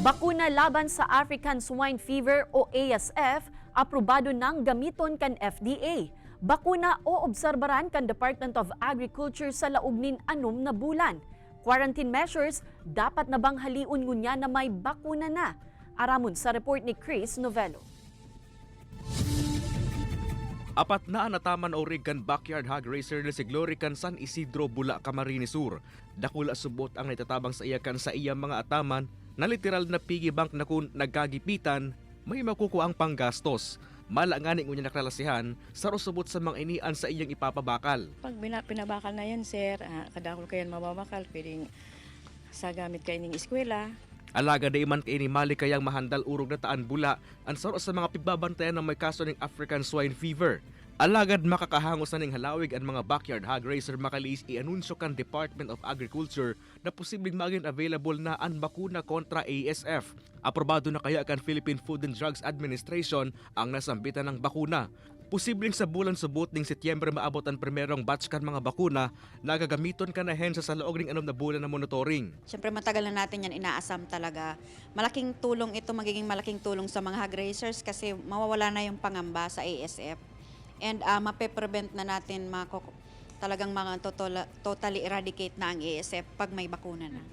Bakuna laban sa African Swine Fever o ASF, aprobado ng gamiton kan FDA. Bakuna o obserbaran kan Department of Agriculture sa laog nin 6 na bulan. Quarantine measures dapat na bang haliun ngunya na may bakuna na? Aramon sa report ni Chris Novello. Apat na anataman o kan backyard hog racer na si Glory kan San Isidro, Bula, Camarines Sur. Dakula subot ang nitatabang sa iyakan sa iyang mga ataman na literal na piggy bank na kung nagkagipitan, may makukuha ang panggastos. Malangani ngunya nakalasihan sa rusubot sa mga inian sa iyang ipapabakal. Pag pinabakal na yan, sir, kadakol kayan mababakal, pwedeng sa gamit kayo ng eskwela. Alaga day man kay ni mali kayang mahandal urog na taan bula ang saro sa mga pigbabantayan ng may kaso ng African Swine Fever. Alagad makakahangos na ning halawig ang mga backyard hog racer makaliis i-anunsyo kan Department of Agriculture na posibleng maging available na ang bakuna kontra ASF. Aprobado na kaya kan Philippine Food and Drugs Administration ang nasambitan ng bakuna. Posibleng sa bulan subot ning Setyembre maabot ang primerong batch kan mga bakuna na gagamiton kan na hensa sa laog ning 6 na bulan na monitoring. Siyempre matagal na natin yan inaasam talaga. Malaking tulong ito, magiging malaking tulong sa mga hog racers kasi mawawala na yung pangamba sa ASF. And mape-prevent na natin talagang totally eradicate na ang ASF pag may bakuna na.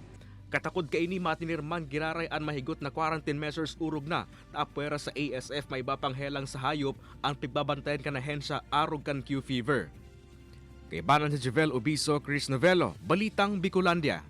Katakod kay ni matinirman giraray ang mahigot na quarantine measures urog na apwera sa ASF may iba pang helang sa hayop ang pigbabantayan kan ahensya arog kan Q fever. Kay Banan si Javel Obiso, Chris Novello, Balitang Bicolandia.